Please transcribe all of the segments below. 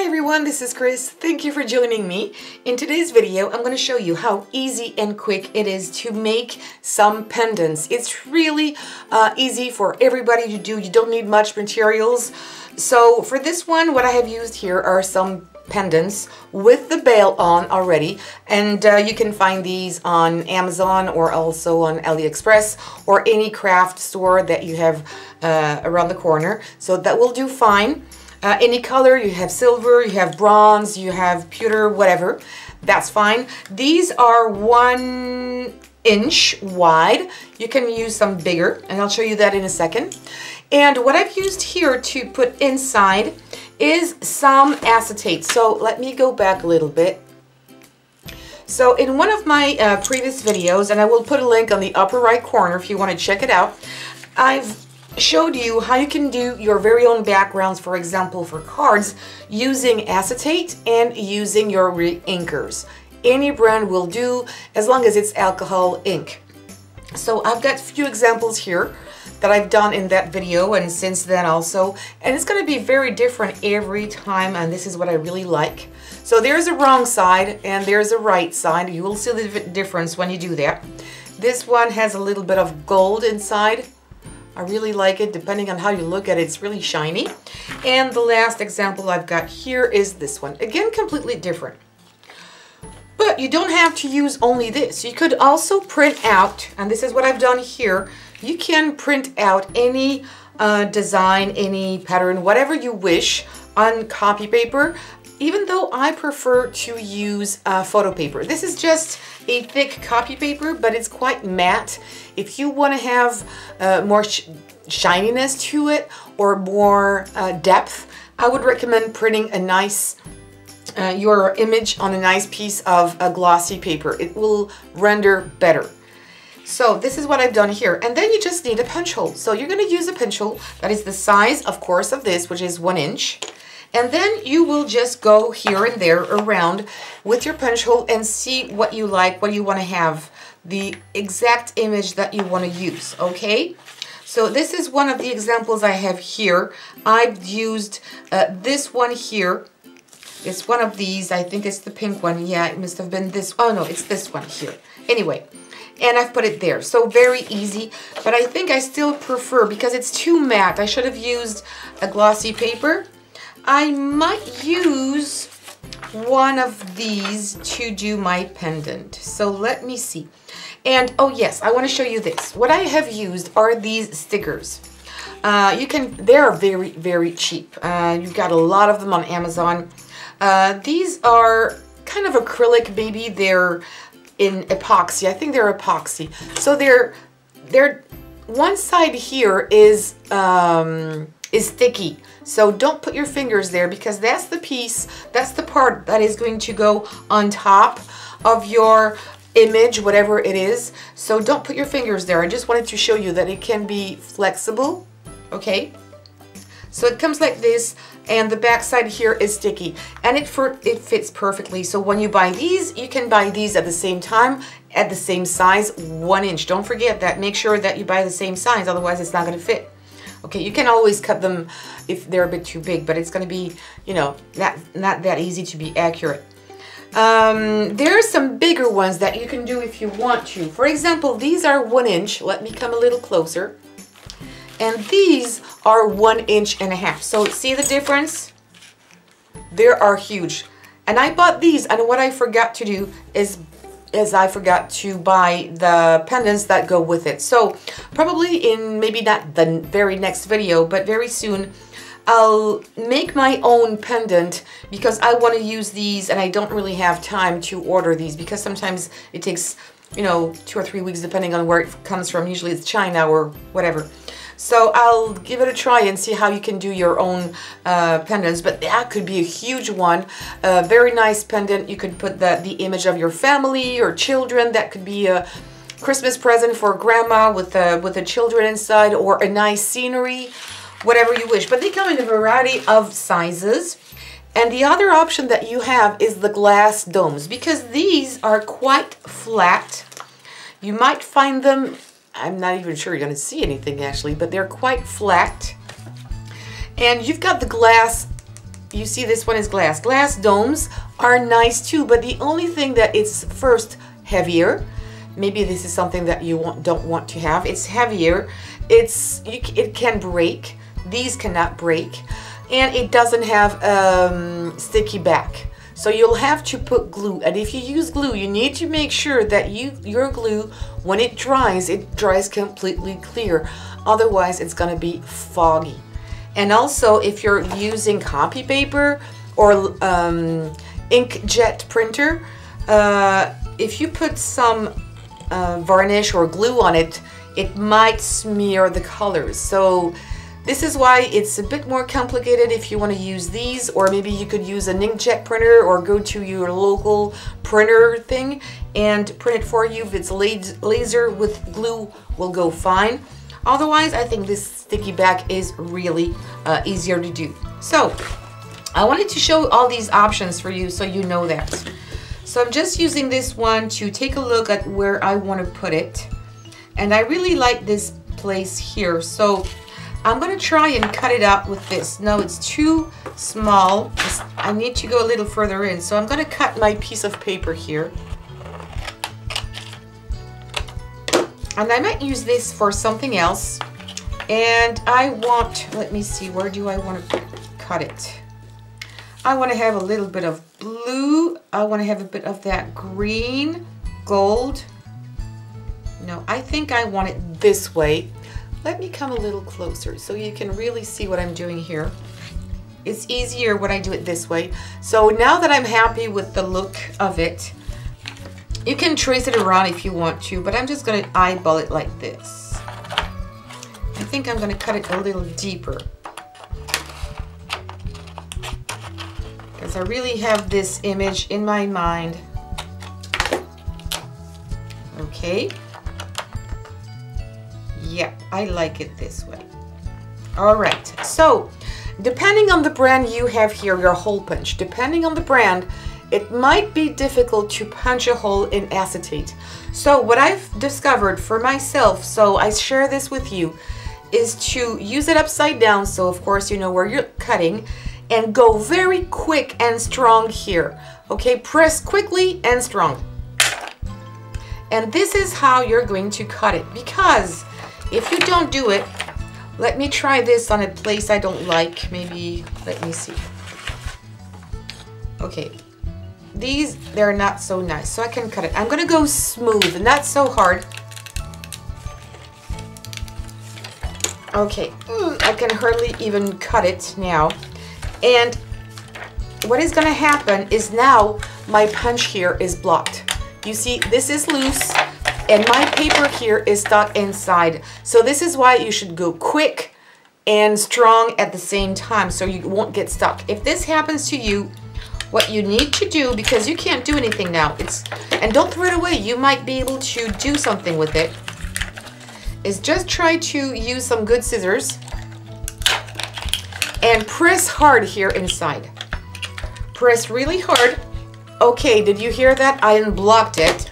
Hi everyone, this is Chris. Thank you for joining me. In today's video, I'm going to show you how easy and quick it is to make some pendants. It's really easy for everybody to do. You don't need much materials. So for this one, what I have used here are some pendants with the bail on already, and you can find these on Amazon or also on AliExpress or any craft store that you have around the corner. So that will do fine. Any color, you have silver, you have bronze, you have pewter, whatever, that's fine. These are 1 inch wide. You can use some bigger, and I'll show you that in a second. And what I've used here to put inside is some acetate. So let me go back a little bit. So in one of my previous videos, and I will put a link on the upper right corner if you want to check it out, I've showed you how you can do your very own backgrounds, for example, for cards, using acetate and using your re-inkers. Any brand will do as long as it's alcohol ink. So I've got a few examples here that I've done in that video and since then also, and it's going to be very different every time, and this is what I really like. So there's a wrong side and there's a right side. You will see the difference when you do that. This one has a little bit of gold inside. I really like it. Depending on how you look at it, it's really shiny. And the last example I've got here is this one. Again, completely different. But you don't have to use only this. You could also print out, and this is what I've done here, you can print out any design, any pattern, whatever you wish on copy paper, even though I prefer to use photo paper. This is just a thick copy paper, but it's quite matte. If you want to have more shininess to it or more depth, I would recommend printing a nice, your image on a nice piece of glossy paper. It will render better. So this is what I've done here. And then you just need a punch hole. So you're going to use a punch hole that is the size, of course, of this, which is 1 inch. And then you will just go here and there around with your punch hole and see what you like, what you want to have, the exact image that you want to use, okay? So this is one of the examples I have here. I've used this one here. It's one of these. I think it's the pink one. Yeah, it must have been this. Oh, no, it's this one here. Anyway, and I've put it there. So very easy, but I think I still prefer, because it's too matte, I should have used a glossy paper. I might use one of these to do my pendant. So let me see. And oh yes, I want to show you this. What I have used are these stickers. They are very, very cheap. You've got a lot of them on Amazon. These are kind of acrylic, maybe they're in epoxy. I think they're epoxy. So they're one side here is sticky. So don't put your fingers there, because that's the piece, that's the part that is going to go on top of your image, whatever it is. So don't put your fingers there. I just wanted to show you that it can be flexible, okay? So it comes like this, and the back side here is sticky, and it fits perfectly. So when you buy these, you can buy these at the same time, at the same size, 1 inch. Don't forget that. Make sure that you buy the same size, otherwise it's not going to fit. Okay, you can always cut them if they're a bit too big, but it's going to be, you know, not that easy to be accurate. There are some bigger ones that you can do if you want to. For example, these are 1 inch. Let me come a little closer. And these are 1.5 inches. So see the difference? They are huge. And I bought these, and what I forgot to do is I forgot to buy the pendants that go with it. So probably in maybe not the very next video, but very soon, I'll make my own pendant, because I want to use these and I don't really have time to order these, because sometimes it takes, you know, 2 or 3 weeks depending on where it comes from. Usually it's China or whatever. So I'll give it a try and see how you can do your own pendants, but that could be a huge one. A very nice pendant. You could put the image of your family or children. That could be a Christmas present for grandma with the children inside, or a nice scenery, whatever you wish. But they come in a variety of sizes. And the other option that you have is the glass domes, because these are quite flat. You might find them, I'm not even sure you're going to see anything actually, but they're quite flat. And you've got the glass you see this one is glass. Glass domes are nice too, but the only thing that it's first heavier. Maybe this is something that you don't want to have. It's heavier. It can break. These cannot break, and it doesn't have sticky back. So you'll have to put glue, and if you use glue, you need to make sure that your glue, when it dries completely clear. Otherwise, it's gonna be foggy. And also, if you're using copy paper or inkjet printer, if you put some varnish or glue on it, it might smear the colors. So this is why it's a bit more complicated if you want to use these, or maybe you could use an inkjet printer or go to your local printer thing and print it for you. If it's laser with glue, will go fine. Otherwise, I think this sticky back is really easier to do. So I wanted to show all these options for you so you know that. So I'm just using this one to take a look at where I want to put it. And I really like this place here. So I'm going to try and cut it out with this. No, it's too small. I need to go a little further in. So I'm going to cut my piece of paper here. And I might use this for something else. And I want, let me see, where do I want to cut it? I want to have a little bit of blue. I want to have a bit of that green, gold. No, I think I want it this way. Let me come a little closer so you can really see what I'm doing here. It's easier when I do it this way. So now that I'm happy with the look of it, you can trace it around if you want to, but I'm just going to eyeball it like this. I think I'm going to cut it a little deeper, because I really have this image in my mind. Okay. Yeah, I like it this way. All right, so depending on the brand you have here, your hole punch, depending on the brand, it might be difficult to punch a hole in acetate. So what I've discovered for myself, so I share this with you, is to use it upside down, so of course you know where you're cutting, and go very quick and strong here. Okay, press quickly and strong. And this is how you're going to cut it, because if you don't do it, let me try this on a place I don't like. Maybe, let me see. Okay, these, they're not so nice, so I can cut it. I'm gonna go smooth, not so hard. Okay, I can hardly even cut it now. And what is gonna happen is now my punch here is blocked. You see, this is loose, and my paper here is stuck inside. So this is why you should go quick and strong at the same time so you won't get stuck. If this happens to you, what you need to do, because you can't do anything now, and don't throw it away, you might be able to do something with it, is just try to use some good scissors and press hard here inside. Press really hard. Okay, did you hear that? I unblocked it.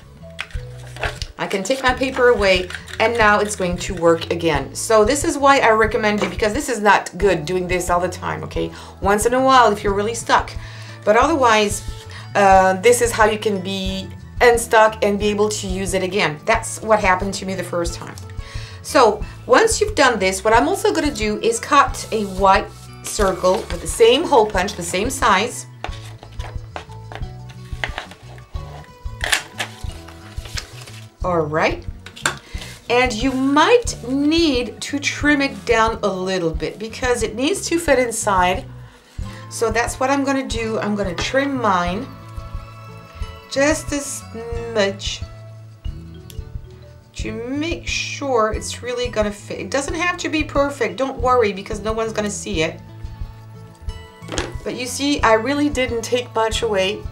I can take my paper away, and now it's going to work again. So this is why I recommend you, because this is not good doing this all the time, okay? Once in a while if you're really stuck. But otherwise, this is how you can be unstuck and be able to use it again. That's what happened to me the first time. So once you've done this, what I'm also going to do is cut a white circle with the same hole punch, the same size. All right, and you might need to trim it down a little bit because it needs to fit inside. So that's what I'm going to do. I'm going to trim mine just a smidge to make sure it's really going to fit. It doesn't have to be perfect, don't worry, because no one's going to see it. But you see, I really didn't take much away.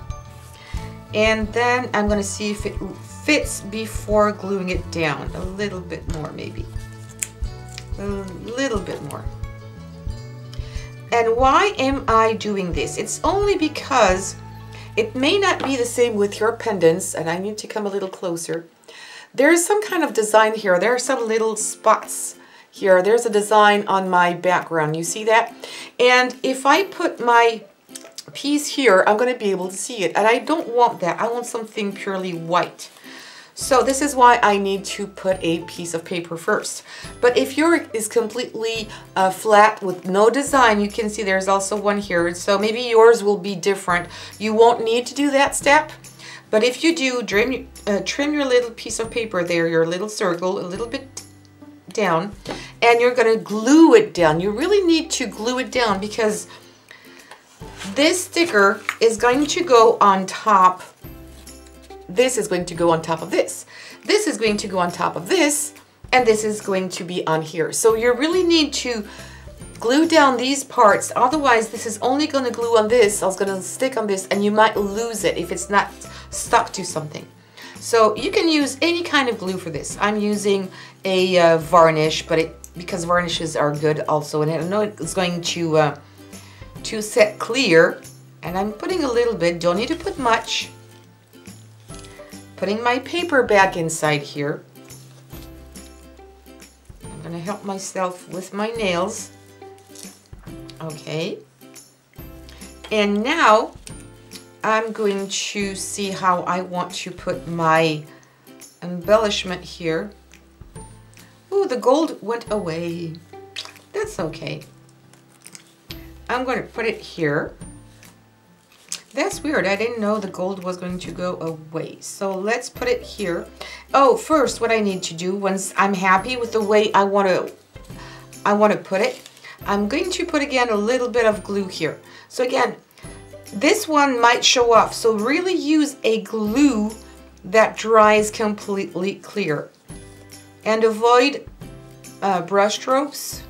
And then I'm going to see if it fits before gluing it down. A little bit more, maybe. A little bit more. And why am I doing this? It's only because it may not be the same with your pendants, and I need to come a little closer. There's some kind of design here. There are some little spots here. There's a design on my background. You see that? And if I put my piece here, I'm going to be able to see it. And I don't want that. I want something purely white. So this is why I need to put a piece of paper first. But if yours is completely flat with no design, you can see there's also one here. So maybe yours will be different. You won't need to do that step. But if you do, trim your little piece of paper there, your little circle, a little bit down, and you're going to glue it down. You really need to glue it down because this sticker is going to go on top. This is going to go on top of this. This is going to go on top of this, and this is going to be on here. So you really need to glue down these parts. Otherwise, this is only going to glue on this. I was going to stick on this, and you might lose it if it's not stuck to something. So you can use any kind of glue for this. I'm using a varnish, but because varnishes are good also, and I know it's going to set clear. And I'm putting a little bit. Don't need to put much. Putting my paper back inside here. I'm going to help myself with my nails. Okay. And now I'm going to see how I want to put my embellishment here. Ooh, the gold went away. That's okay. I'm going to put it here. That's weird. I didn't know the gold was going to go away. So let's put it here. Oh, first what I need to do once I'm happy with the way I want to put it, I'm going to put again a little bit of glue here. So again, this one might show off. So really use a glue that dries completely clear. And avoid brush strokes.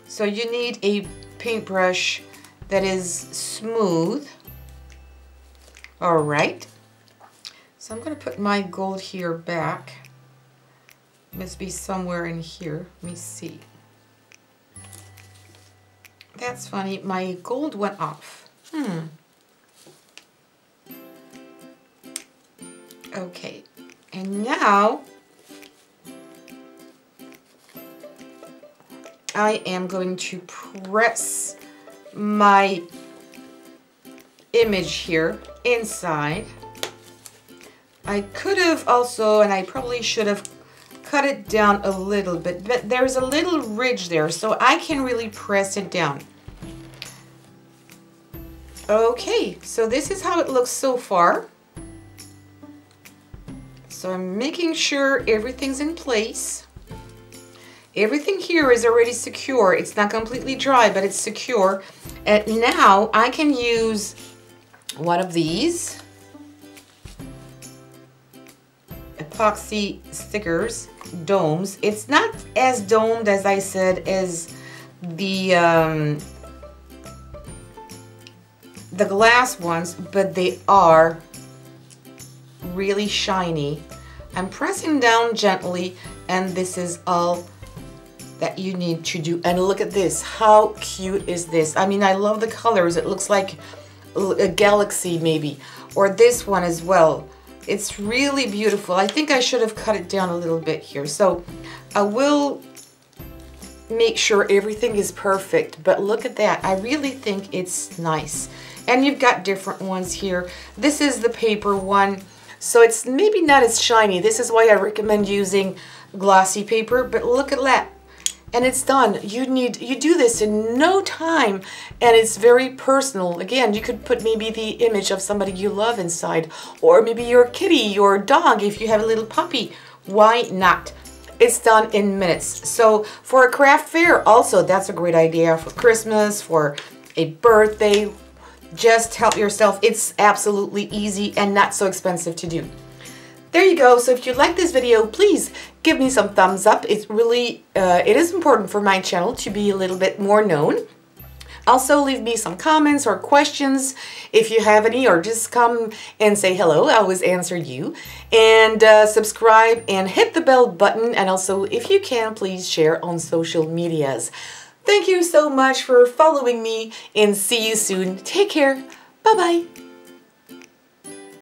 So you need a paintbrush that is smooth. All right. So I'm going to put my gold here back. Must be somewhere in here. Let me see. That's funny. My gold went off. Okay. And now I am going to press my image here inside. I could have also, and I probably should have cut it down a little bit, but there's a little ridge there, so I can really press it down. Okay, so this is how it looks so far. So I'm making sure everything's in place. Everything here is already secure. It's not completely dry, but it's secure. And now I can use one of these epoxy stickers, domes. It's not as domed as I said as the glass ones, but they are really shiny. I'm pressing down gently, and this is all that you need to do. And look at this. How cute is this? I mean, I love the colors. It looks like a galaxy maybe, or this one as well. It's really beautiful. I think I should have cut it down a little bit here. So I will make sure everything is perfect, but look at that. I really think it's nice. And you've got different ones here. This is the paper one, so it's maybe not as shiny. This is why I recommend using glossy paper, but look at that. And it's done. You do this in no time, and it's very personal. Again, you could put maybe the image of somebody you love inside, or maybe your kitty, your dog, if you have a little puppy. Why not? It's done in minutes. So for a craft fair, also, that's a great idea. For Christmas, for a birthday, just help yourself. It's absolutely easy and not so expensive to do. There you go. So if you like this video, please give me some thumbs up. It's really, it is important for my channel to be a little bit more known. Also, leave me some comments or questions if you have any, or just come and say hello. I always answer you. And subscribe and hit the bell button. And also, if you can, please share on social medias. Thank you so much for following me, and see you soon. Take care. Bye-bye.